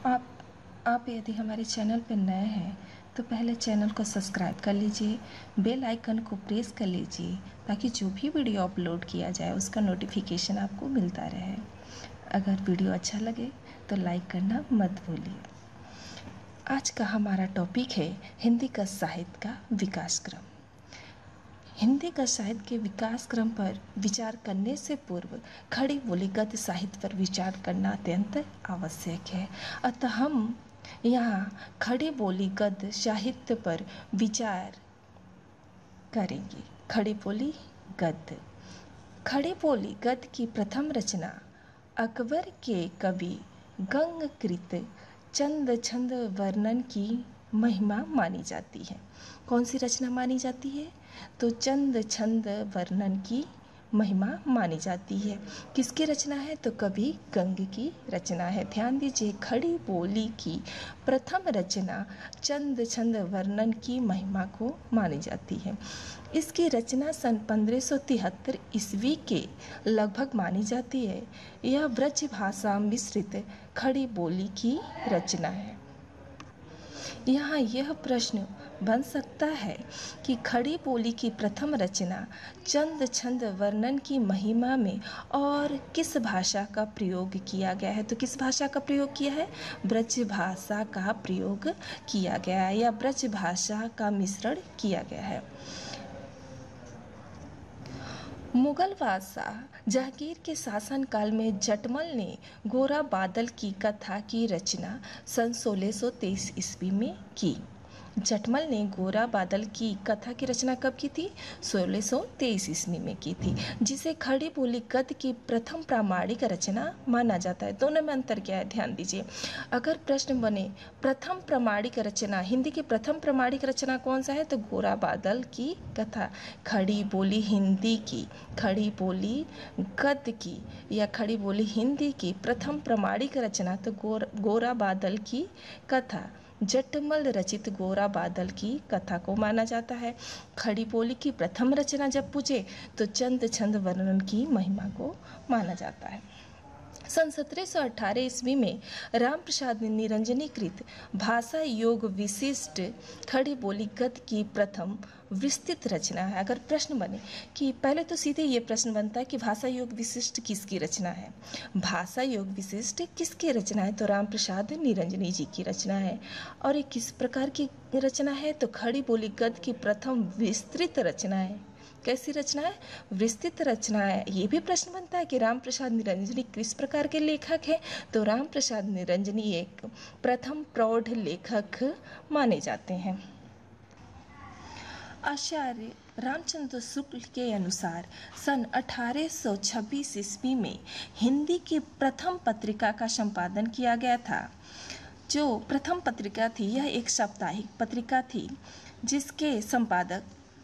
आप यदि हमारे चैनल पर नए हैं तो पहले चैनल को सब्सक्राइब कर लीजिए, बेल आइकन को प्रेस कर लीजिए ताकि जो भी वीडियो अपलोड किया जाए उसका नोटिफिकेशन आपको मिलता रहे। अगर वीडियो अच्छा लगे तो लाइक करना मत भूलिए। आज का हमारा टॉपिक है हिंदी का साहित्य का विकास क्रम। हिंदी का साहित्य के विकास क्रम पर विचार करने से पूर्व खड़ी बोली गद्य साहित्य पर विचार करना अत्यंत आवश्यक है। अतः हम यहाँ खड़ी बोली गद्य साहित्य पर विचार करेंगे। खड़ी बोली गद्य। खड़ी बोली गद्य की प्रथम रचना अकबर के कवि गंगकृत चंद छंद वर्णन की महिमा मानी जाती है। कौन सी रचना मानी जाती है? तो चंद छंद वर्णन की महिमा मानी जाती है। किसकी रचना है? तो कवि गंग की रचना है। ध्यान दीजिए, खड़ी बोली की प्रथम रचना चंद छंद वर्णन की महिमा को मानी जाती है। इसकी रचना सन 1573 ईस्वी के लगभग मानी जाती है। यह ब्रज भाषा मिश्रित खड़ी बोली की रचना है। यहाँ यह प्रश्न बन सकता है कि खड़ी बोली की प्रथम रचना चंद छंद वर्णन की महिमा में और किस भाषा का प्रयोग किया गया है? तो किस भाषा का प्रयोग किया है? ब्रज भाषा का प्रयोग किया गया है या ब्रज भाषा का मिश्रण किया गया है। मुगल बादशाह जहांगीर के शासनकाल में जटमल ने गोरा बादल की कथा की रचना सन 1623 ईस्वी में की। जटमल ने गोरा बादल की कथा की रचना कब की थी? 1623 ईस्वी में की थी, जिसे खड़ी बोली गद्य की प्रथम प्रामाणिक रचना माना जाता है। दोनों में अंतर क्या है? ध्यान दीजिए। अगर प्रश्न बने प्रथम प्रामाणिक रचना, हिंदी की प्रथम प्रामाणिक रचना कौन सा है? तो गोरा बादल की कथा। खड़ी बोली हिंदी की, खड़ी बोली गद्य की या खड़ी बोली हिंदी की प्रथम प्रामाणिक रचना तो गोरा बादल की कथा, जटमल रचित गोरा बादल की कथा को माना जाता है। खड़ी बोली की प्रथम रचना जब पूछे तो चंद छंद वर्णन की महिमा को माना जाता है। सन 1718 ईस्वी में राम प्रसाद निरंजनीकृत भाषा योग विशिष्ट खड़ी बोली गद्य की प्रथम विस्तृत रचना है। अगर प्रश्न बने कि पहले तो सीधे ये प्रश्न बनता है कि भाषा योग विशिष्ट किसकी रचना है? भाषा योग विशिष्ट किसकी रचना है? तो राम प्रसाद निरंजनी जी की रचना है। और ये किस प्रकार की रचना है? तो खड़ी बोली गद्य की प्रथम विस्तृत रचना है। कैसी रचना है? विस्तृत रचना है। ये भी प्रश्न बनता है कि राम प्रसाद निरंजनी किस प्रकार के लेखक हैं? तो राम प्रसाद निरंजनी एक प्रथम प्रौढ़ लेखक माने जाते हैं। आचार्य रामचंद्र शुक्ल के अनुसार सन 1826 ईस्वी में हिंदी की प्रथम पत्रिका का संपादन किया गया था। जो प्रथम पत्रिका थी यह एक साप्ताहिक पत्रिका थी जिसके संपादक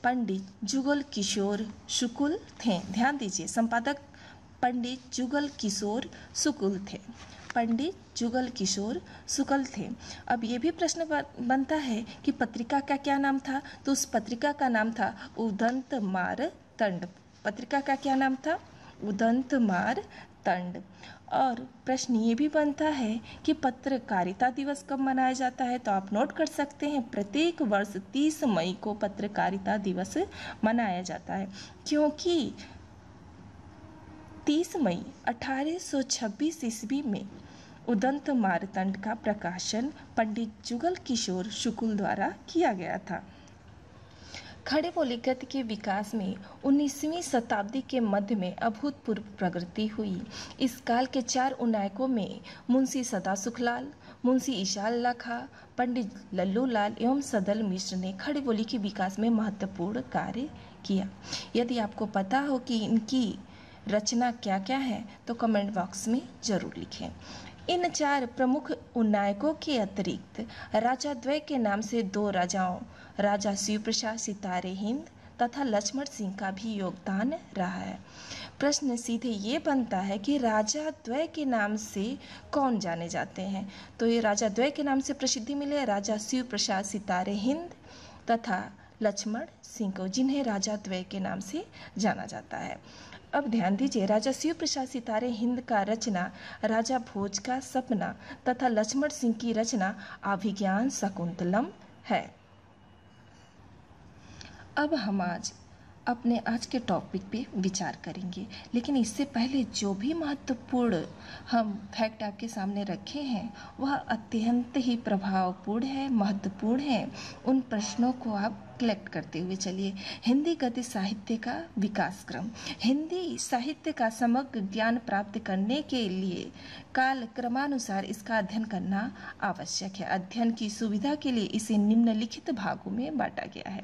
पंडित जुगल किशोर शुक्ल थे। ध्यान दीजिए, संपादक पंडित जुगल किशोर शुक्ल थे। पंडित जुगल किशोर शुक्ल थे। अब ये भी प्रश्न बनता है कि पत्रिका का क्या नाम था? तो उस पत्रिका का नाम था उदंत मारतंड। पत्रिका का क्या नाम था? उदंत मारतंड। और प्रश्न ये भी बनता है कि पत्रकारिता दिवस कब मनाया जाता है? तो आप नोट कर सकते हैं, प्रत्येक वर्ष 30 मई को पत्रकारिता दिवस मनाया जाता है, क्योंकि 30 मई 1826 ईस्वी में उदंत मारतंड का प्रकाशन पंडित जुगल किशोर शुक्ल द्वारा किया गया था। खड़ी बोली गद्य के विकास में 19वीं शताब्दी के मध्य में अभूतपूर्व प्रगति हुई। इस काल के 4 उन्नायकों में मुंशी सदा सुखलाल, मुंशी ईशाल खां, पंडित लल्लू लाल एवं सदल मिश्र ने खड़ी बोली के विकास में महत्वपूर्ण कार्य किया। यदि आपको पता हो कि इनकी रचना क्या क्या है तो कमेंट बॉक्स में जरूर लिखें। इन 4 प्रमुख उन्नायकों के अतिरिक्त राजा द्वय के नाम से 2 राजाओं, राजा शिव प्रसाद सितारे हिंद तथा लक्ष्मण सिंह का भी योगदान रहा है। प्रश्न सीधे ये बनता है कि राजा द्वय के नाम से कौन जाने जाते हैं? तो ये राजा द्वय के नाम से प्रसिद्धि मिले राजा शिव प्रसाद सितारे हिंद तथा लक्ष्मण सिंह को, जिन्हें राजा द्वय के नाम से जाना जाता है। अब ध्यान दीजिए, राजा शिव प्रसाद सितारे हिंद का रचना राजा भोज का सपना तथा लक्ष्मण सिंह की रचना अभिज्ञान शकुंतलम है। अब हम अपने आज के टॉपिक पे विचार करेंगे, लेकिन इससे पहले जो भी महत्वपूर्ण हम फैक्ट आपके सामने रखे हैं वह अत्यंत ही प्रभावपूर्ण है, महत्वपूर्ण है। उन प्रश्नों को आप कलेक्ट करते हुए चलिए। हिंदी गद्य साहित्य का विकास क्रम। हिंदी साहित्य का समग्र ज्ञान प्राप्त करने के लिए काल क्रमानुसार इसका अध्ययन करना आवश्यक है। अध्ययन की सुविधा के लिए इसे निम्नलिखित भागों में बांटा गया है।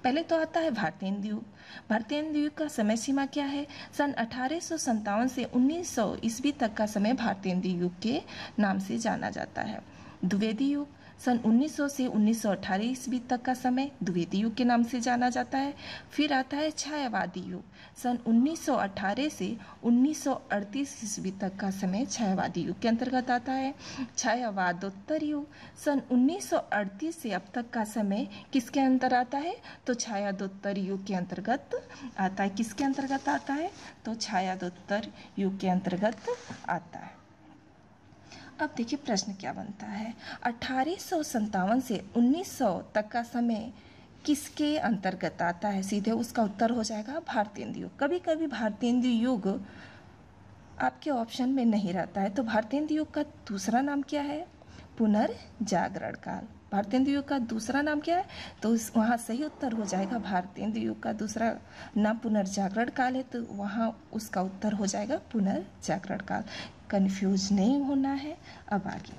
पहले तो आता है भारतेंदु युग। भारतेंदु युग का समय सीमा क्या है? सन 1857 से 1900 ईस्वी तक का समय भारतेंदु युग के नाम से जाना जाता है। द्विवेदी युग सन 1900 से 1918 ईस्वी तक का समय द्विवेदी युग के नाम से जाना जाता है। फिर आता है छायावादी युग। सन 1918 से 1938 ईस्वी तक का समय छायावादी युग के अंतर्गत आता है। छायावादोत्तर युग सन 1938 से अब तक का समय किसके अंतर आता है? तो छायादोत्तर युग के अंतर्गत आता है। किसके अंतर्गत आता है? तो छायादोत्तर युग के अंतर्गत आता है। अब देखिए प्रश्न क्या बनता है। 1857 से 1900 तक का समय किसके अंतर्गत आता है? सीधे उसका उत्तर हो जाएगा भारतेंदु युग। कभी कभी भारतेंदु युग आपके ऑप्शन में नहीं रहता है, तो भारतेंदु युग का दूसरा नाम क्या है? पुनर्जागरण काल। भारतेंदु युग का दूसरा नाम क्या है? तो वहाँ सही उत्तर हो जाएगा भारतेंदु युग का दूसरा नाम पुनर्जागरण काल है, तो वहाँ उसका उत्तर हो जाएगा पुनर्जागरण काल। कंफ्यूज नहीं होना है। अब आगे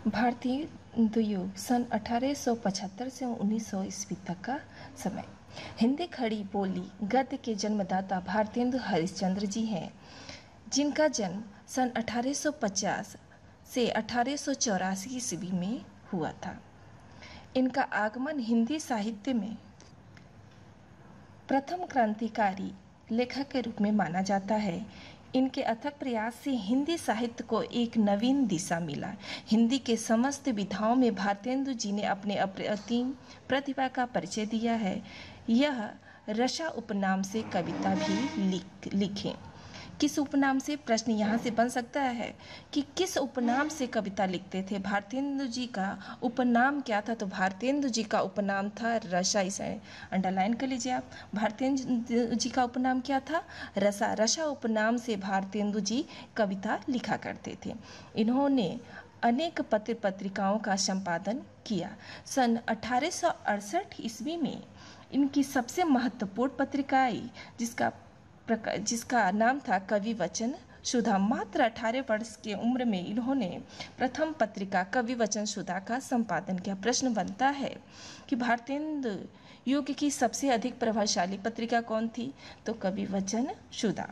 भारतेंदु युग सन 1875 से 1900 ईस्वी तक का समय। हिंदी खड़ी बोली गद्य के जन्मदाता भारतेंदु हरिश्चंद्र जी हैं, जिनका जन्म सन 1850 से 1884 ईस्वी में हुआ था। इनका आगमन हिंदी साहित्य में प्रथम क्रांतिकारी लेखक के रूप में माना जाता है। इनके अथक प्रयास से हिंदी साहित्य को एक नवीन दिशा मिला। हिंदी के समस्त विधाओं में भारतेंदु जी ने अपने अप्रतिम प्रतिभा का परिचय दिया है। यह रसा उपनाम से कविता भी लिखे। किस उपनाम से? प्रश्न यहाँ से बन सकता है कि किस उपनाम से कविता लिखते थे। भारतेंदु जी का उपनाम क्या था? तो भारतेंदु जी का उपनाम था रसा। इसे अंडरलाइन कर लीजिए आप। भारतेंदु जी का उपनाम क्या था? रसा। रसा उपनाम से भारतेंदु जी कविता लिखा करते थे। इन्होंने अनेक पत्र पत्रिकाओं का संपादन किया। सन 1868 ईस्वी में इनकी सबसे महत्वपूर्ण पत्रिका आई, जिसका नाम था कवि वचन सुधा। मात्र 18 वर्ष की उम्र में इन्होंने प्रथम पत्रिका कवि वचन सुधा का संपादन किया। प्रश्न बनता है कि भारतेंदु युग की सबसे अधिक प्रभावशाली पत्रिका कौन थी? तो कवि वचन सुधा।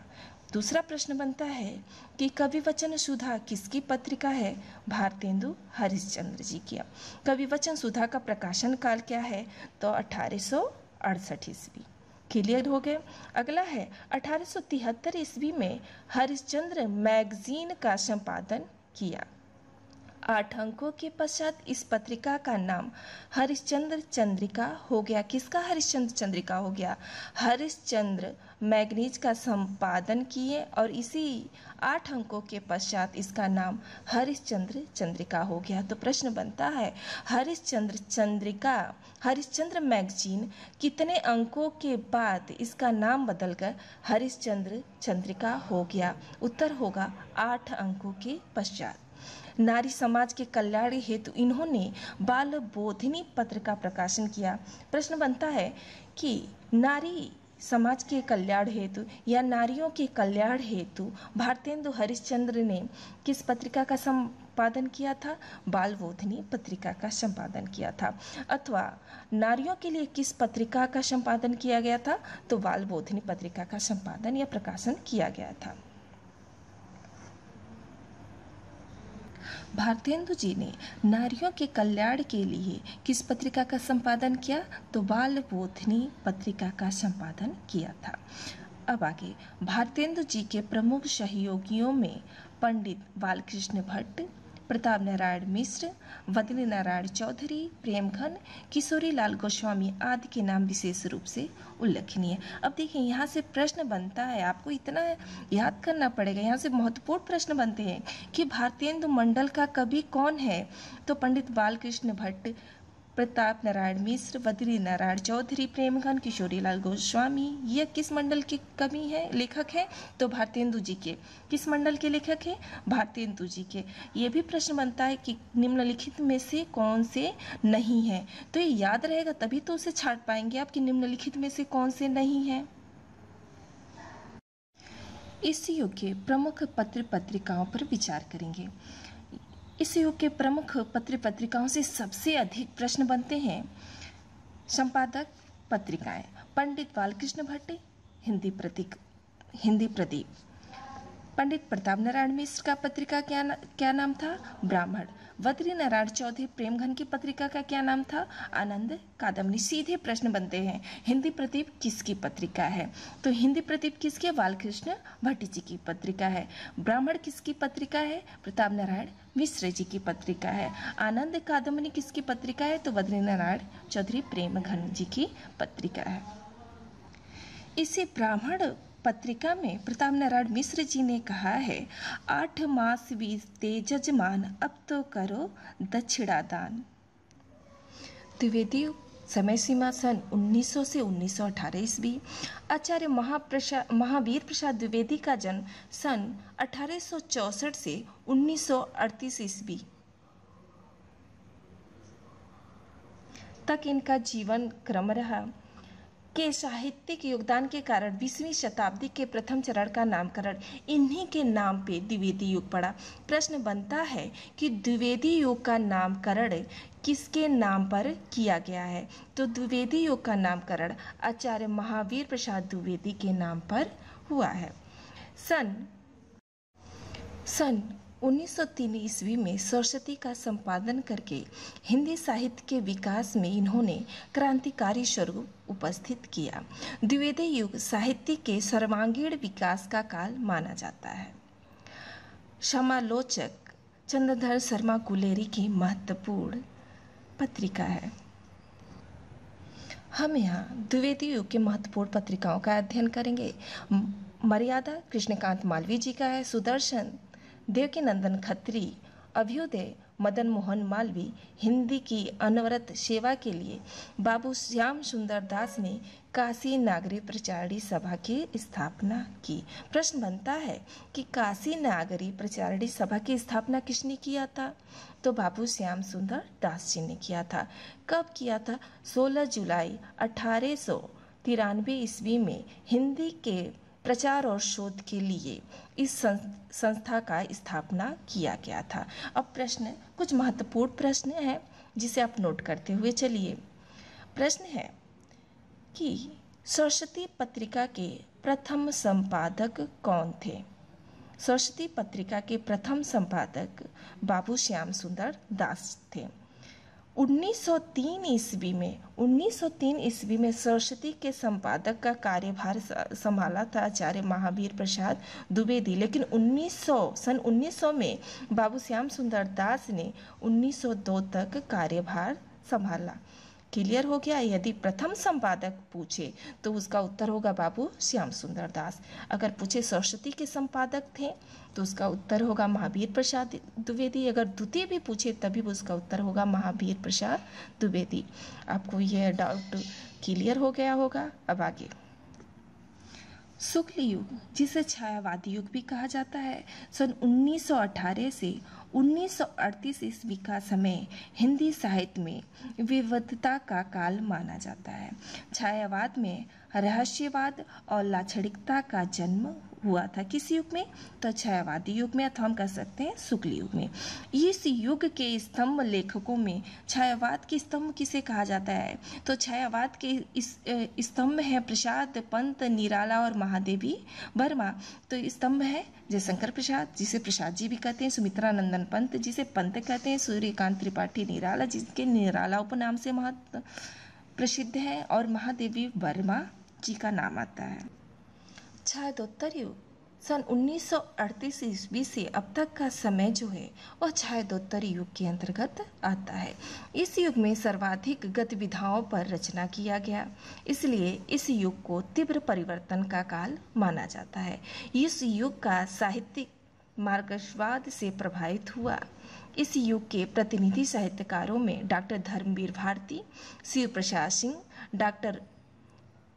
दूसरा प्रश्न बनता है कि कवि वचन सुधा किसकी पत्रिका है? भारतेंदु हरिश्चंद्र जी की। कवि वचन सुधा का प्रकाशन काल क्या है? तो 1868 ईस्वी। क्लियर हो गए। अगला है 1873 ईस्वी में हरिश्चंद्र मैगजीन का संपादन किया। 8 अंकों के पश्चात इस पत्रिका का नाम हरिश्चंद्र चंद्रिका हो गया। किसका हरिश्चंद्र चंद्रिका हो गया? हरिश्चंद्र मैगजीन का संपादन किए और इसी 8 अंकों के पश्चात इसका नाम हरिश्चंद्र चंद्रिका हो गया। तो प्रश्न बनता है हरिश्चंद्र चंद्रिका, हरिश्चंद्र मैगजीन कितने अंकों के बाद इसका नाम बदलकर हरिश्चंद्र चंद्रिका हो गया? उत्तर होगा 8 अंकों के पश्चात। नारी समाज के कल्याण हेतु इन्होंने बाल बोधिनी पत्र का प्रकाशन किया। प्रश्न बनता है कि नारी समाज के कल्याण हेतु या नारियों के कल्याण हेतु भारतेंदु हरिश्चंद्र ने किस पत्रिका का संपादन किया था? बाल बोधिनी पत्रिका का संपादन किया था। अथवा नारियों के लिए किस पत्रिका का संपादन किया गया था? तो बाल बोधिनी पत्रिका का संपादन या प्रकाशन किया गया था। भारतेंदु जी ने नारियों के कल्याण के लिए किस पत्रिका का संपादन किया? तो बाल बोधिनी पत्रिका का संपादन किया था। अब आगे भारतेंदु जी के प्रमुख सहयोगियों में पंडित बालकृष्ण भट्ट, प्रताप नारायण मिश्र, बद्री नारायण चौधरी, प्रेमघन, किशोरी लाल गोस्वामी आदि के नाम विशेष रूप से उल्लेखनीय। अब देखिए यहाँ से प्रश्न बनता है, आपको इतना याद करना पड़ेगा। यहाँ से महत्वपूर्ण प्रश्न बनते हैं कि भारतेंदु मंडल का कवि कौन है? तो पंडित बालकृष्ण भट्ट, प्रताप नारायण मिश्र, बद्री नारायण चौधरी, प्रेमघन, किशोरी लाल गोस्वामी। ये किस मंडल के कवि हैं, लेखक हैं? तो भारतेंदु जी के। किस मंडल के लेखक हैं? भारतेंदु जी के। ये भी प्रश्न बनता है कि निम्नलिखित में से कौन से नहीं है। तो ये याद रहेगा तभी तो उसे छाट पाएंगे आप कि निम्नलिखित में से कौन से नहीं है। इस युग के प्रमुख पत्र पत्रिकाओं पर विचार करेंगे। इस युग के प्रमुख पत्र पत्रिकाओं से सबसे अधिक प्रश्न बनते हैं। संपादक पत्रिकाएं: पंडित बालकृष्ण भट्ट, हिंदी प्रदीप। पंडित प्रताप नारायण मिश्र का पत्रिका क्या नाम था? ब्राह्मण। बद्री नारायण चौधरी प्रेमघन की पत्रिका का क्या नाम था? आनंद कादम्बनी। सीधे प्रश्न बनते हैं, हिंदी प्रदीप किसकी पत्रिका है? तो हिंदी प्रदीप किसके? बालकृष्ण भट्ट जी की पत्रिका है। ब्राह्मण किसकी पत्रिका है? प्रताप नारायण मिश्र जी की पत्रिका है। आनंद कादम्बनी किसकी पत्रिका है? तो बद्री नारायण चौधरी प्रेमघन जी की पत्रिका है। इसी ब्राह्मण पत्रिका में प्रताप नारायण मिश्र जी ने कहा है, 8 मास बीते जजमान, अब तो करो दक्षिणा दान। द्विवेदी समय सीमा सन 1900 से 1918 ईस्वी। आचार्य महावीर प्रसाद द्विवेदी का जन्म सन 1864 से 1938 ईस्वी तक इनका जीवन क्रम रहा। के साहित्यिक योगदान के कारण 20वीं शताब्दी के प्रथम चरण का नामकरण इन्हीं के नाम पे द्विवेदी युग पड़ा। प्रश्न बनता है कि द्विवेदी युग का नामकरण किसके नाम पर किया गया है? तो द्विवेदी युग का नामकरण आचार्य महावीर प्रसाद द्विवेदी के नाम पर हुआ है। सन 1903 ईस्वी में सरस्वती का संपादन करके हिंदी साहित्य के विकास में इन्होंने क्रांतिकारी स्वरूप उपस्थित किया। द्विवेदी युग साहित्य के सर्वांगीण विकास का काल माना जाता है। समालोचक चंद्रधर शर्मा गुलेरी की महत्वपूर्ण पत्रिका है। हम यहाँ द्विवेदी युग के महत्वपूर्ण पत्रिकाओं का अध्ययन करेंगे। मर्यादा कृष्णकांत मालवीय जी का है। सुदर्शन देवकीनंदन खत्री, अभ्युदय मदन मोहन मालवीय। हिंदी की अनवरत सेवा के लिए बाबू श्याम सुंदर दास ने काशी नागरी प्रचारणी सभा की स्थापना की। प्रश्न बनता है कि काशी नागरी प्रचारणी सभा की स्थापना किसने किया था? तो बाबू श्याम सुंदर दास जी ने किया था। कब किया था? 16 जुलाई 1893 ईस्वी में हिंदी के प्रचार और शोध के लिए इस संस्था का स्थापना किया गया था। अब प्रश्न, कुछ महत्वपूर्ण प्रश्न है जिसे आप नोट करते हुए चलिए। प्रश्न है कि सरस्वती पत्रिका के प्रथम संपादक कौन थे? सरस्वती पत्रिका के प्रथम संपादक बाबू श्याम सुंदर दास थे। 1903 ईस्वी में सरस्वती के संपादक का कार्यभार संभाला था आचार्य महावीर प्रसाद द्विवेदी, लेकिन सन 1900 में बाबू श्याम सुंदर दास ने 1902 तक कार्यभार संभाला। क्लियर हो गया? यदि प्रथम संपादक पूछे तो उसका उत्तर होगा बाबू श्याम सुंदर दास। अगर पूछे सरस्वती के संपादक थे तो उसका उत्तर होगा महावीर प्रसाद द्विवेदी। अगर द्वितीय भी पूछे तभी उसका उत्तर होगा महावीर प्रसाद द्विवेदी। आपको यह डाउट क्लियर हो गया होगा। अब आगे, शुक्ल युग, जिसे छायावादी युग भी कहा जाता है, सन 1918 से 1938 ईस्वी का समय हिंदी साहित्य में विविधता का काल माना जाता है। छायावाद में रहस्यवाद और लाक्षणिकता का जन्म हुआ था। किस युग में? तो छायावादी युग में, अथवा हम कह सकते हैं शुक्ल युग में। इस युग के स्तंभ लेखकों में छायावाद के स्तंभ किसे कहा जाता है? तो छायावाद के इस स्तंभ है प्रसाद पंत, निराला और महादेवी वर्मा। तो स्तंभ है जयशंकर प्रसाद, जिसे प्रसाद जी भी कहते हैं, सुमित्रा नंदन पंत, जिसे पंत कहते हैं, सूर्यकांत त्रिपाठी निराला, जिसके निराला उपनाम से प्रसिद्ध है, और महादेवी वर्मा जी का नाम आता है। छायादोत्तर युग, सन 1938 ईस्वी से अब तक का समय जो है वह छायांदोत्तर युग के अंतर्गत आता है। इस युग में सर्वाधिक गतिविधियों पर रचना किया गया, इसलिए इस युग को तीव्र परिवर्तन का काल माना जाता है। इस युग का साहित्यिक मार्क्सवाद से प्रभावित हुआ। इस युग के प्रतिनिधि साहित्यकारों में डॉक्टर धर्मवीर भारती, शिव प्रसाद सिंह, डॉक्टर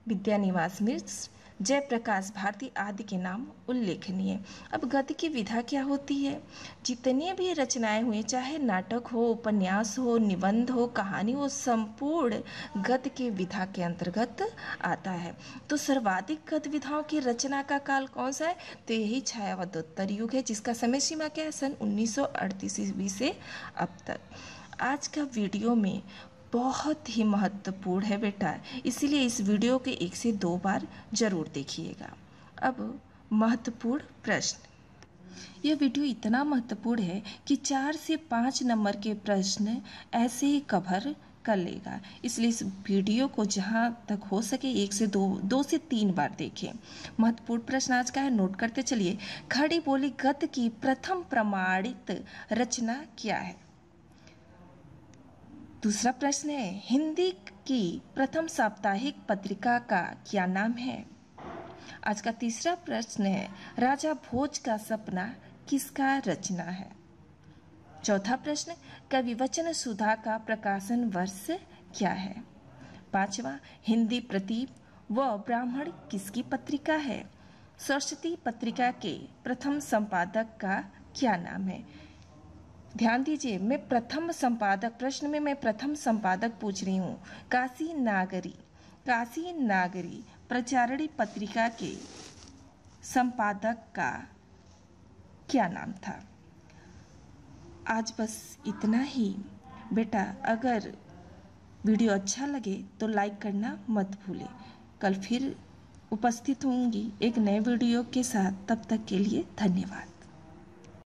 विद्यानिवास मिश्र, जयप्रकाश भारती आदि के नाम उल्लेखनीय। अब गद्य की विधा क्या होती है? जितनी भी रचनाएं हुई, चाहे नाटक हो, उपन्यास हो, निबंध हो, कहानी हो, संपूर्ण गद्य के विधा के अंतर्गत आता है। तो सर्वाधिक गद्य विधाओं की रचना का काल कौन सा है? तो यही छायांदोत्तर युग है, जिसका समय सीमा क्या है? सन 1938 ईस्वी से अब तक। आज का वीडियो में बहुत ही महत्वपूर्ण है बेटा, इसलिए इस वीडियो के 1 से 2 बार जरूर देखिएगा। अब महत्वपूर्ण प्रश्न। यह वीडियो इतना महत्वपूर्ण है कि 4 से 5 नंबर के प्रश्न ऐसे ही कवर कर लेगा, इसलिए इस वीडियो को जहां तक हो सके 1 से 2 से 3 बार देखें। महत्वपूर्ण प्रश्न आज का है, नोट करते चलिए। खड़ी बोली गद्य की प्रथम प्रमाणित रचना क्या है? दूसरा प्रश्न है, हिंदी की प्रथम साप्ताहिक पत्रिका का क्या नाम है? आज का तीसरा प्रश्न है, राजा भोज का सपना किसका रचना है? चौथा प्रश्न, कवि वचन सुधा का प्रकाशन वर्ष क्या है? पांचवा, हिंदी प्रदीप व ब्राह्मण किसकी पत्रिका है? सरस्वती पत्रिका के प्रथम संपादक का क्या नाम है? ध्यान दीजिए, मैं प्रथम संपादक, प्रश्न में मैं प्रथम संपादक पूछ रही हूँ। काशी नागरी प्रचारणी पत्रिका के संपादक का क्या नाम था? आज बस इतना ही बेटा। अगर वीडियो अच्छा लगे तो लाइक करना मत भूलें। कल फिर उपस्थित होंगी एक नए वीडियो के साथ, तब तक के लिए धन्यवाद।